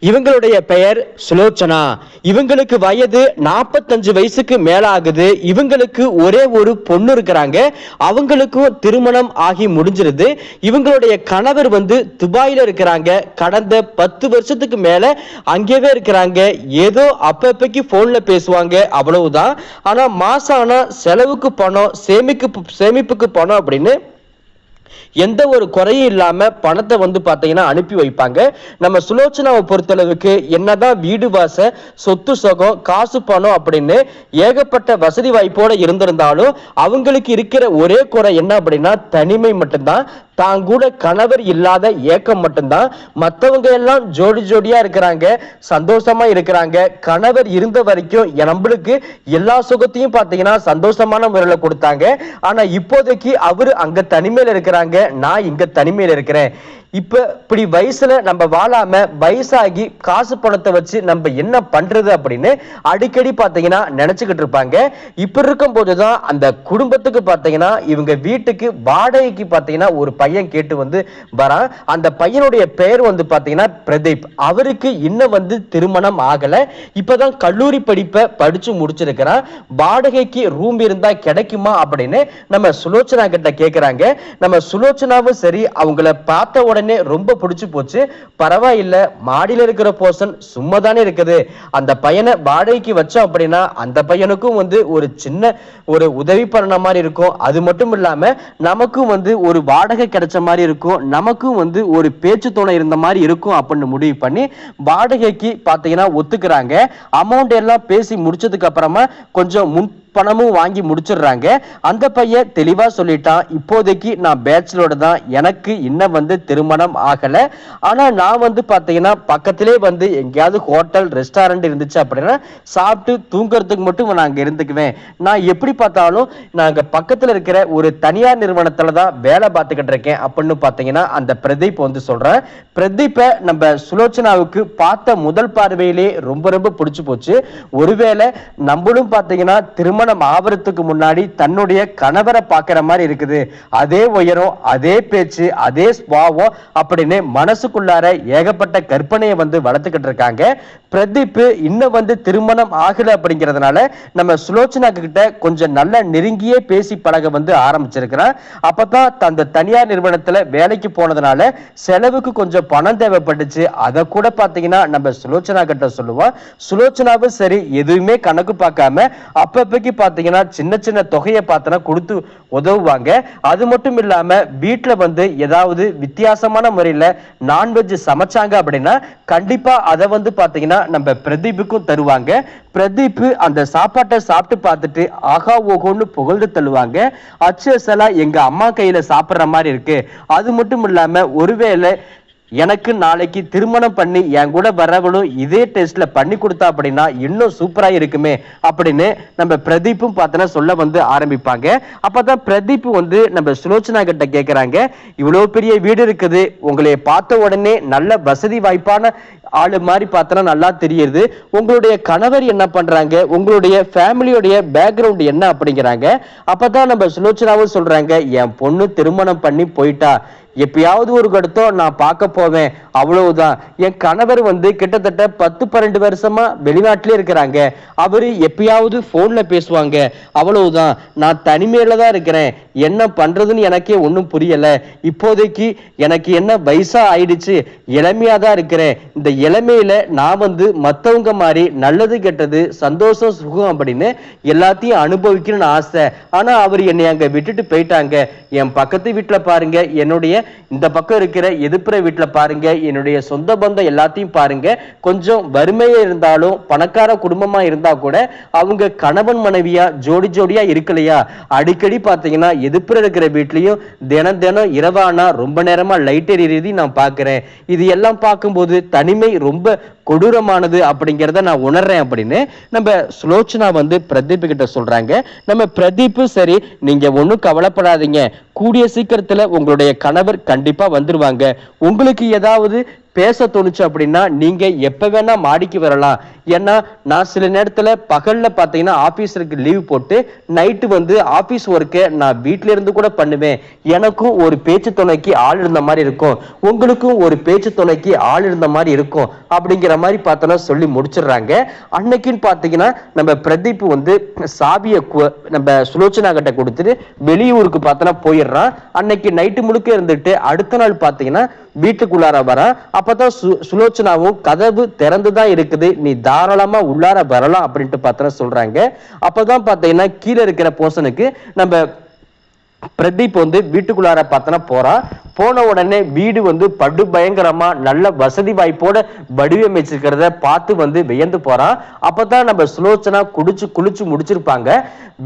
இவங்களுடைய பெயர் சுலோச்சனா. இவங்களுக்கு வயது 45 வயசுக்கு மேல ஆகுது. இவங்களுக்கு ஒரே ஒரு பொண்ணு இருக்கிறாங்க. அவங்களுக்கும் திருமணம் ஆகி முடிஞ்சிருது. இவங்களுடைய கணவர் துபாயில இருக்கிறாங்க. கடந்த 10 வருஷத்துக்கு மேல அங்கேயே இருக்கிறாங்க. ஏதோ அப்பப்பைக்கு போன்ல பேசுவாங்க, அவ்வளவுதான். ஆனா மாசம் ஆனா செலவுக்கு பணம், சேமிப்புக்கு பணம் அப்படின்னு எந்த ஒரு குறையும் இல்லாம பணத்தை பாத்தீங்கன்னா அனுப்பி வைப்பாங்க. நம்ம சுலோச்சனாவை பொறுத்தளவுக்கு என்னதான் வீடு வாச, சொத்து சுகம், காசு பணம் அப்படின்னு ஏகப்பட்ட வசதி வாய்ப்போட இருந்திருந்தாலும் அவங்களுக்கு இருக்கிற ஒரே குறை என்ன அப்படின்னா தனிமை மட்டும்தான். தான் கூட கணவர் இல்லாத ஏக்கம் மட்டும்தான். மற்றவங்க எல்லாம் ஜோடி ஜோடியா இருக்கிறாங்க, சந்தோஷமா இருக்கிறாங்க. கணவர் இருந்த வரைக்கும் நம்மளுக்கு எல்லா சுகத்தையும் பாத்தீங்கன்னா சந்தோஷமான முறையில் கொடுத்தாங்க. ஆனா இப்போதைக்கு அவரு அங்க தனிமையில இருக்கிறாங்க, நான் இங்க தனிமையில இருக்கிறேன். இப்படி வயசுல நம்ம வாழாம வயசாகி காசு பணத்தை வச்சு நம்ம என்ன பண்றது அப்படின்னு அடிக்கடி பாத்தீங்கன்னா நினைச்சுக்கிட்டு இருப்பாங்க. இப்ப இருக்கும் போதுதான் அந்த குடும்பத்துக்கு பாத்தீங்கன்னா இவங்க வீட்டுக்கு வாடகைக்கு பாத்தீங்கன்னா ஒரு பையன் கேட்டு வரான். அந்த பையனுடைய பெயர் பாத்தீங்கன்னா பிரதீப். அவருக்கு இன்னும் திருமணம் ஆகல. இப்பதான் கல்லூரி படிப்பை படிச்சு முடிச்சிருக்கிறான். வாடகைக்கு ரூம் இருந்தா கிடைக்குமா அப்படின்னு நம்ம சுலோச்சனா கிட்ட கேக்குறாங்க. நம்ம சுலோச்சனாவும் சரி அவங்கள பார்த்த உடனே ரொம்ப பிடிச்சு போச்சு. பரவாயில்ல, மாடியில இருக்கிற போர்ஷன் சும்மா தானே இருக்குது, அந்த பையனை வாடகைக்கு வச்சோம் அப்படின்னா அந்த பையனுக்கும் ஒரு சின்ன ஒரு உதவி பண்ண மாதிரி இருக்கும். அது மட்டும் இல்லாம நமக்கும் ஒரு வாடகை கிடைச்ச மாதிரி இருக்கும், நமக்கும் ஒரு பேச்சு துணை இருந்த மாதிரி இருக்கும் அப்படின்னு முடிவு பண்ணி வாடகைக்கு பாத்தீங்கன்னா ஒத்துக்கிறாங்க. அமௌண்ட் எல்லாம் பேசி முடிச்சதுக்கு அப்புறமா கொஞ்சம் முன் பணமும் வாங்கி முடிச்சிடுறாங்க. அந்த பையன் தெளிவா சொல்லிட்டான், இப்போதைக்கு நான் பேச்சுலர் தான், எனக்கு இன்னும் திருமணம் ஆகல. ஆனா நான் பாத்தீங்கன்னா பக்கத்திலே எங்கேயாவது ஹோட்டல் ரெஸ்டாரண்ட் இருந்துச்சு அப்படின்னா சாப்பிட்டு தூங்குறதுக்கு மட்டும் நான் அங்க இருந்துக்குவேன். நான் எப்படி பார்த்தாலும் நாங்க பக்கத்துல இருக்கிற ஒரு தனியார் நிறுவனத்துல தான் வேலை பார்த்துக்கிட்டு இருக்கேன் அப்படின்னு பாத்தீங்கன்னா அந்த பிரதீப் சொல்றேன். பிரதீப்பை நம்ம சுலோச்சனாவுக்கு பார்த்த முதல் பார்வையிலே ரொம்ப ரொம்ப பிடிச்சு போச்சு. ஒருவேளை நம்மளும் பாத்தீங்கன்னா திருமணம் ஆவறதுக்கு முன்னாடி தன்னுடைய கணவரை பார்க்கிற மாதிரி இருக்குது. அதே உயரம், அதே பேச்சு, அதே ஸ்வாவம் அப்படின்னு மனசுக்குள்ளார ஏகப்பட்ட கற்பனையை வளர்த்துக்கிட்டு இருக்காங்க. பிரதீப் இன்னும் திருமணம் ஆகல அப்படிங்கிறதுனால நம்ம சுலோச்சனா கிட்ட கொஞ்சம் நல்ல நெருங்கியே பேசி பழக ஆரம்பிச்சிருக்கிறான். அப்பதான் அந்த தனியார் நிறுவனத்துல வேலைக்கு போனதுனால செலவுக்கு கொஞ்சம் பணம் தேவைப்பட்டுச்சு. அதை கூட பாத்தீங்கன்னா நம்ம சுலோச்சனா கிட்ட சொல்லுவோம். சுலோச்சனாவும் சரி எதுவுமே கணக்கு பார்க்காம அப்பப்பைக்கு பாத்தீங்கன்னா சின்ன சின்ன தொகையை பார்த்தனா கொடுத்து உதவுவாங்க. அது மட்டும் இல்லாம வீட்டுல ஏதாவது வித்தியாசமான முறையில நான்வெஜ் சமைச்சாங்க அப்படின்னா கண்டிப்பா அதை பாத்தீங்கன்னா நம்ம பிரதீப்புக்கும் தருவாங்க. பிரதீப் அந்த சாப்பாட்டை சாப்பிட்டு பார்த்துட்டு ஆகா ஓகோன்னு புகழ்ந்து தள்ளுவாங்க. அச்சலா எங்க அம்மா கையில சாப்பிடுற மாதிரி இருக்கு. அது மட்டும் இல்லாம ஒருவேளை எனக்கு நாளைக்கு திருமணம் பண்ணி என் கூட வரவளும் இதே டெஸ்ட்ல பண்ணி கொடுத்தா அப்படின்னா இன்னும் சூப்பரா இருக்குமே அப்படின்னு நம்ம பிரதீப்பும் பார்த்தனா சொல்ல ஆரம்பிப்பாங்க. அப்பதான் பிரதீப் நம்ம சுலோச்சனா கிட்ட கேட்கிறாங்க, இவ்வளவு பெரிய வீடு இருக்குது, உங்களை பார்த்த உடனே நல்ல வசதி வாய்ப்பான ஆளு மாதிரி பார்த்தனா நல்லா தெரியுது, உங்களுடைய கணவர் என்ன பண்றாங்க, உங்களுடைய ஃபேமிலியோடைய பேக்ரவுண்ட் என்ன அப்படிங்கிறாங்க. அப்பதான் நம்ம சுலோச்சனாவும் சொல்றாங்க, என் பொண்ணு திருமணம் பண்ணி போயிட்டா, எப்பயாவது ஒரு கடத்தம் நான் பார்க்க போவேன், அவ்வளவுதான். என் கணவர் கிட்டத்தட்ட 10-12 வருஷமா வெளிநாட்டிலே இருக்கிறாங்க. அவரு எப்பயாவது போன்ல பேசுவாங்க, அவ்வளவுதான். நான் தனிமையில தான் இருக்கிறேன், என்ன பண்றதுன்னு எனக்கே ஒன்றும் புரியல. இப்போதைக்கு எனக்கு என்ன வயசா ஆயிடுச்சு, இளமையா தான் இருக்கிறேன். இந்த இளமையில நான் மத்தவங்க மாதிரி நல்லது கெட்டது சந்தோஷம் சுகம் அப்படின்னு எல்லாத்தையும் அனுபவிக்கணும்னு ஆசை. ஆனா அவர் என்னை அங்க விட்டுட்டு போயிட்டாங்க. என் பக்கத்து வீட்டுல பாருங்க, என்னுடைய இந்த பக்கம் இருக்கிற எதிர்ப்புற வீட்டுல பாருங்க, என்னுடைய சொந்த பந்தம் எல்லாத்தையும் பாருங்க. கொஞ்சம் வறுமையா இருந்தாலும் பணக்கார குடும்பமா இருந்தா கூட அவங்க கணவன் மனைவியா ஜோடி ஜோடியா இருக்கலையா. அடிக்கடி பாத்தீங்கன்னா எதிர்ப்புற இருக்கிற வீட்லயும் தினம் தினம் இரவானா ரொம்ப நேரமா லைட் எரியுது நான் பாக்குறேன். இது எல்லாம் பார்க்கும்போது தனிமை ரொம்ப கொடூரமானது அப்படிங்கிறத நான் உணர்றேன் அப்படின்னு நம்ம சுலோச்சனா பிரதீப் கிட்ட சொல்றாங்க. நம்ம பிரதீப் சரி, நீங்க ஒன்னும் கவலைப்படாதீங்க, கூடிய சீக்கிரத்துல உங்களுடைய கணவர் கண்டிப்பா வந்துருவாங்க. உங்களுக்கு ஏதாவது பேச தோணுச்சு அப்படின்னா நீங்க எப்ப வேணா மாடிக்கு வரலாம். ஏன்னா நான் சில நேரத்துல பகல்ல பாத்தீங்கன்னா ஆபீஸருக்கு லீவ் போட்டு நைட்டு வந்து ஆபீஸ் ஒர்க்கை நான் வீட்ல இருந்து கூட பண்ணுவேன். எனக்கும் ஒரு பேச்சு துணைக்கு ஆள் இருந்த மாதிரி இருக்கும், உங்களுக்கும் ஒரு பேச்சு துணைக்கு ஆள் இருந்த மாதிரி இருக்கும் அப்படிங்கிற மாதிரி பார்த்தோன்னா சொல்லி முடிச்சிடுறாங்க. அன்னைக்குன்னு பாத்தீங்கன்னா நம்ம பிரதீப் வந்து சாவியை நம்ம சுலோச்சனா கிட்ட கொடுத்துட்டு வெளியூருக்கு பார்த்தோன்னா போயிடுறான். அன்னைக்கு நைட்டு முழுக்க இருந்துட்டு அடுத்த நாள் பாத்தீங்கன்னா வீட்டுக்குள்ளார வரான். அப்பதான் சுலோச்சனாவும் கதவு திறந்துதான் இருக்குது, நீ தாராளமா உள்ளார வரலாம் அப்படின்ட்டு பார்த்தா சொல்றாங்க. அப்பதான் பாத்தீங்கன்னா கீழே இருக்கிற போர்ஷனுக்கு நம்ம பிரதீப் வந்து வீட்டுக்குள்ளார பார்த்தனா போறான். போன உடனே வீடு வந்து படு பயங்கரமா நல்ல வசதி வாய்ப்போட வடிவமைச்சிருக்கிறத பார்த்து வந்து வியந்து போறான். அப்பதான் நம்ம சுலோச்சனா குளிச்சு முடிச்சிருப்பாங்க.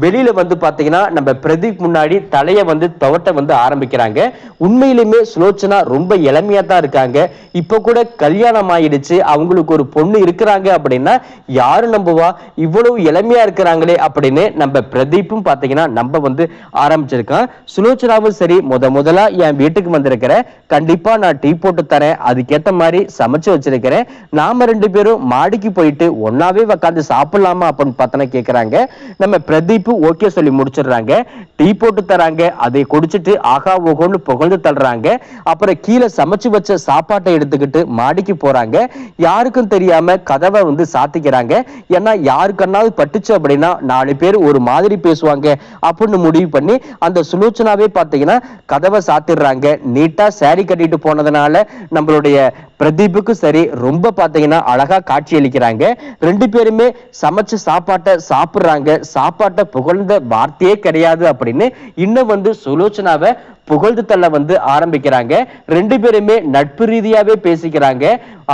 வெளியில வந்து பாத்தீங்கன்னா நம்ம பிரதீப் முன்னாடி தலைய வந்து துவட்ட வந்து ஆரம்பிக்கிறாங்க. உண்மையிலுமே சுலோச்சனா ரொம்ப இளமையா தான் இருக்காங்க. இப்ப கூட கல்யாணம் ஆயிடுச்சு, அவங்களுக்கு ஒரு பொண்ணு இருக்கிறாங்க அப்படின்னா யாரு நம்புவா, இவ்வளவு இளமையா இருக்கிறாங்களே அப்படின்னு நம்ம பிரதீப்பும் பாத்தீங்கன்னா நம்ம வந்து ஆரம்பிச்சிருக்கான். சுலோச்சனாவும் சரி, முதலா என் வீட்டுக்கு வந்திருக்கிற, கண்டிப்பா நான் டீ போட்டு தரேன், அதுக்கேத்த மாதிரி சமைச்சு வச்சிருக்கிறேன், நாம 2 பேரும் மாடிக்கு போயிட்டு ஒன்னாவே உட்காந்து சாப்பிடலாமா அப்படின்னு பார்த்தனா கேட்கறாங்க. நம்ம பிரதீப் ஓகே சொல்லி முடிச்சிடுறாங்க. டீ போட்டு தராங்க, அதை குடிச்சிட்டு ஆகா ஓகோன்னு புகழ்ந்து தள்ளுறாங்க. அப்புறம் கீழே சமைச்சு வச்ச சாப்பாட்டை எடுத்துக்கிட்டு மாடிக்கு போறாங்க. யாருக்கும் தெரியாம கதவை வந்து சாத்திக்கிறாங்க. ஏன்னா யாருக்கன்னாவது பட்டுச்சு அப்படின்னா 4 பேர் ஒரு மாதிரி பேசுவாங்க அப்படின்னு முடிவு பண்ணி அந்த சுலோச்சனாவே பாத்தீங்கன்னா கதவை சாத்திடுறாங்க. நீட்டா சாரி கட்டிட்டு போனதுனால நம்மளுடைய பிரதீப்புக்கு சரி ரொம்ப பாத்தீங்கன்னா அழகா காட்சி அளிக்கிறாங்க. 2 பேருமே சமைச்ச சாப்பாட்டை சாப்பிடுறாங்க. சாப்பாட்டை புகழ்ந்த வார்த்தையே கிடையாது அப்படின்னு இன்னும் வந்து சுலோச்சனாவை புகழ்ந்து தள்ள வந்து ஆரம்பிக்கிறாங்க. 2 பேருமே நட்பு ரீதியாவே பேசிக்கிறாங்க.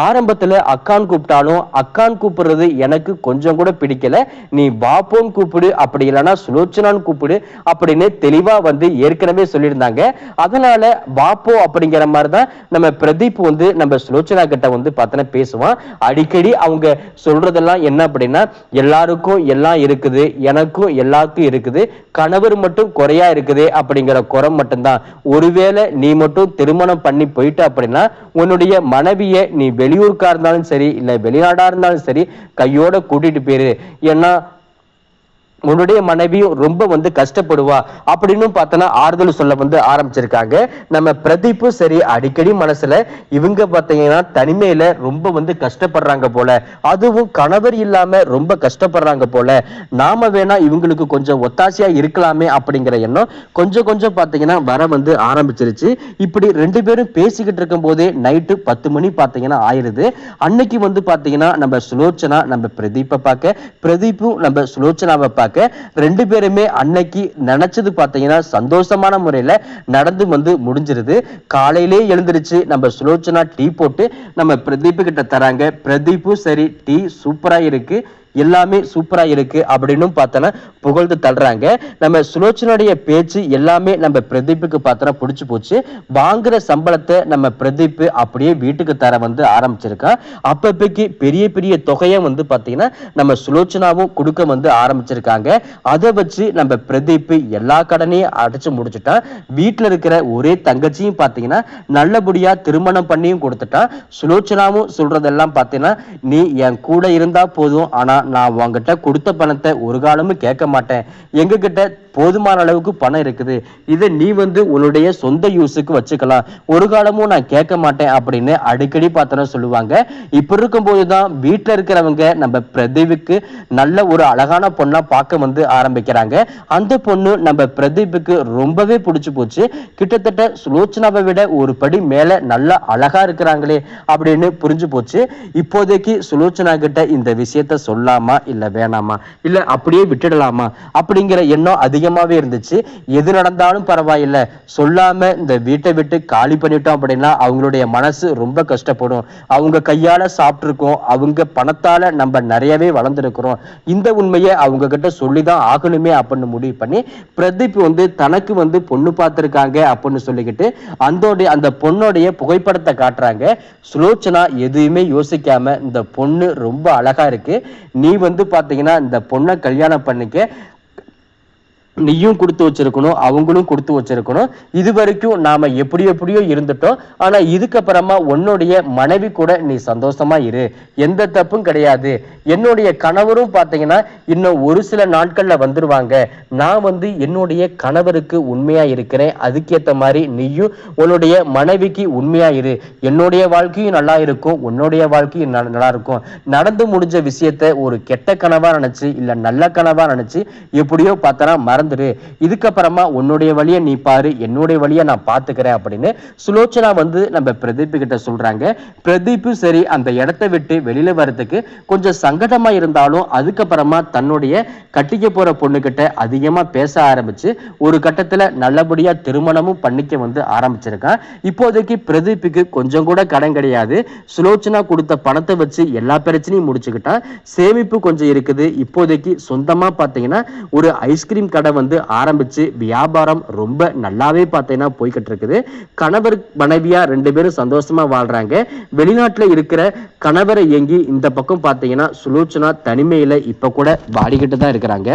ஆரம்பத்துல அக்கான் கூப்பிட்டாலும் அக்கான் கூப்பிடுறது எனக்கு கொஞ்சம் கூட பிடிக்கல, நீ பாப்போன்னு கூப்பிடு, அப்படி இல்லைன்னா சுலோச்சனான்னு கூப்பிடு அப்படின்னு தெளிவா வந்து ஏற்கனவே சொல்லியிருந்தாங்க. அதனால பாப்போ அப்படிங்கிற மாதிரிதான் நம்ம பிரதீப் வந்து நம்ம சுலோச்சனா கிட்ட வந்து பார்த்தோன்னா பேசுவான். அடிக்கடி அவங்க சொல்றதெல்லாம் என்ன அப்படின்னா, எல்லாருக்கும் எல்லாம் இருக்குது, எனக்கும் எல்லாருக்கும் இருக்குது, கணவர் மட்டும் குறையா இருக்குது அப்படிங்கிற குறை மட்டும்தான். ஒருவேளை நீ மட்டும் திருமணம் பண்ணி போயிட்ட அப்படின்னா உன்னுடைய மனைவியை நீ வெளியூருக்கா இருந்தாலும் சரி இல்ல வெளிநாடா இருந்தாலும் சரி கையோட கூட்டிட்டு போயிரு, ஏன்னா உன்னுடைய மனைவியும் ரொம்ப வந்து கஷ்டப்படுவா அப்படின்னு பார்த்தனா ஆறுதல் சொல்ல வந்து ஆரம்பிச்சிருக்காங்க. நம்ம பிரதீப்பும் சரி அடிக்கடி மனசுல இவங்க பார்த்தீங்கன்னா தனிமையில ரொம்ப வந்து கஷ்டப்படுறாங்க போல, அதுவும் கணவர் இல்லாம ரொம்ப கஷ்டப்படுறாங்க போல, நாம வேணா இவங்களுக்கு கொஞ்சம் ஒத்தாசையா இருக்கலாமே அப்படிங்கிற எண்ணம் கொஞ்சம் பார்த்தீங்கன்னா வர வந்து ஆரம்பிச்சிருச்சு. இப்படி 2 பேரும் பேசிக்கிட்டு இருக்கும் போதே நைட்டு 10 மணி பார்த்தீங்கன்னா ஆயிருது. அன்னைக்கு வந்து பார்த்தீங்கன்னா நம்ம சுலோச்சனா நம்ம பிரதீப்பை பார்க்க, பிரதீப்பும் நம்ம சுலோச்சனாவை பார்க்க 2 பேருமே அன்னைக்கு நினைச்சது பாத்தீங்கன்னா சந்தோஷமான முறையில நடந்து வந்து முடிஞ்சிருது. காலையிலே எழுந்திருச்சு நம்ம சுலோச்சனா டீ போட்டு நம்ம பிரதீப் கிட்ட தராங்க. பிரதீப்பும் சரி டீ சூப்பரா இருக்கு, எல்லாமே சூப்பரா இருக்கு அப்படின்னு பார்த்தோன்னா புகழ்ந்து தள்ளுறாங்க. நம்ம சுலோச்சனுடைய பேச்சு எல்லாமே நம்ம பிரதீப்புக்கு பார்த்தோன்னா பிடிச்சு போச்சு. வாங்குற சம்பளத்தை நம்ம பிரதீப் அப்படியே வீட்டுக்கு தர வந்து ஆரம்பிச்சிருக்கான். அப்பப்பைக்கு பெரிய தொகையை வந்து பார்த்தீங்கன்னா நம்ம சுலோச்சனாவும் கொடுக்க வந்து ஆரம்பிச்சிருக்காங்க. அதை வச்சு நம்ம பிரதீப் எல்லா கடனையும் அடைச்சு முடிச்சுட்டான். வீட்டில் இருக்கிற ஒரே தங்கச்சியும் பார்த்தீங்கன்னா நல்லபடியா திருமணம் பண்ணியும் கொடுத்துட்டான். சுலோச்சனாவும் சொல்றதெல்லாம் பார்த்தீங்கன்னா, நீ என் கூட இருந்தா போதும், ஆனா நான் உங்ககிட்ட கொடுத்த பணத்தை ஒரு காலமும் கேட்க மாட்டேன், எங்க கிட்ட போதுமான அளவுக்கு பணம் இருக்குது, இதை நீ வந்து உன்னுடைய சொந்த யூஸுக்கு வச்சுக்கலாம், ஒரு காலமும் நான் கேட்க மாட்டேன் அப்படின்னு அடிக்கடி பார்த்தோன்னா சொல்லுவாங்க. இப்படி இருக்கும்போதுதான் வீட்டில் இருக்கிறவங்க நம்ம பிரதீப்புக்கு நல்ல ஒரு அழகான பொண்ணா பார்க்க வந்து ஆரம்பிக்கிறாங்க. அந்த பொண்ணு நம்ம பிரதீப்புக்கு ரொம்பவே பிடிச்சு போச்சு. கிட்டத்தட்ட சுலோச்சனாவை விட ஒரு படி மேல நல்லா அழகா இருக்கிறாங்களே அப்படின்னு புரிஞ்சு போச்சு. இப்போதைக்கு சுலோச்சனா கிட்ட இந்த விஷயத்த சொல்லாமா இல்ல வேணாமா இல்ல அப்படியே விட்டுடலாமா அப்படிங்கிற எண்ணம் அதிகமாவே இருந்துச்சு. எது நடந்தாலும் பரவாயில்ல, சொல்லாம இந்த வீட்டை விட்டு காலி பண்ணிட்டோம் அப்படின்னா அவங்களுடைய மனசு ரொம்ப கஷ்டப்படும். அவங்க கையால சாப்பிட்டுருக்கோம், அவங்க பணத்தால நம்ம நிறையவே வளர்ந்துருக்கிறோம், இந்த உண்மையை அவங்க கிட்ட சொல்லிதான் ஆகணுமே அப்படின்னு முடிவு பண்ணி பிரதீப் வந்து தனக்கு வந்து பொண்ணு பார்த்திருக்காங்க அப்படின்னு சொல்லிக்கிட்டு அந்த பொண்ணுடைய புகைப்படத்தை காட்டுறாங்க. சுலோச்சனா எதுவுமே யோசிக்காம, இந்த பொண்ணு ரொம்ப அழகா இருக்கு, நீ வந்து பாத்தீங்கன்னா இந்த பொண்ணை கல்யாணம் பண்ணிக்க, நீயும் கொடுத்து வச்சிருக்கணும், அவங்களும் கொடுத்து வச்சிருக்கணும். இது வரைக்கும் நாம எப்படியோ இருந்துட்டோம். ஆனா இதுக்கப்புறமா உன்னுடைய மனைவி கூட நீ சந்தோஷமா இரு, எந்த தப்பும் கிடையாது. என்னுடைய கணவரும் பாத்தீங்கன்னா இன்னும் ஒரு சில நாட்கள்ல வந்துருவாங்க. நான் என்னுடைய கணவருக்கு உண்மையா இருக்கிறேன். அதுக்கேத்த மாதிரி நீயும் உன்னுடைய மனைவிக்கு உண்மையா இரு. என்னுடைய வாழ்க்கையும் நல்லா இருக்கும், உன்னுடைய வாழ்க்கையும் நல்லா இருக்கும். நடந்து முடிஞ்ச விஷயத்த ஒரு கெட்ட கனவா நினைச்சு இல்ல நல்ல கனவா நினைச்சு எப்படியோ பார்த்தனா மறந்துரு. இதுக்கப்புறமா உன்னுடைய வழியை நீ பாரு, என்னுடைய வழியை நான் பாத்துக்கிறேன் அப்படின்னு சுலோச்சனா நம்ம பிரதீப் கிட்ட சொல்றாங்க. பிரதீப் சரி அந்த இடத்தை விட்டு வெளியில வர்றதுக்கு கொஞ்சம் சங்கடமா இருந்தாலும் அதுக்கப்புறமா தன்னுடைய கட்டிக்க போற பொண்ணு கிட்ட அதிகமா பேச ஆரம்பிச்சு ஒரு கட்டத்துல நல்லபடியா திருமணமும் பண்ணிக்க ஆரம்பிச்சிருக்கான். இப்போதைக்கு பிரதீப்புக்கு கொஞ்சம் கூட கடன் கிடையாது. சுலோச்சனா கொடுத்த பணத்தை வச்சு எல்லா பிரச்சனையும் முடிச்சுக்கிட்டான். சேமிப்பு கொஞ்சம் இருக்குது. இப்போதைக்கு சொந்தமா பாத்தீங்கன்னா ஒரு ஐஸ்கிரீம் கடை ஆரம்பிச்சு வியாபாரம் ரொம்ப நல்லாவே பார்த்தீங்கன்னா போய்கிட்டு இருக்குது. கணவர் மனைவியா 2 பேரும் சந்தோஷமா வாழ்றாங்க. வெளிநாட்டுல இருக்கிற கணவரை எங்கி இந்த பக்கம் பார்த்தீங்கன்னா சுலோச்சனா தனிமையில இப்ப கூட வாடிக்கிட்டு தான் இருக்கிறாங்க.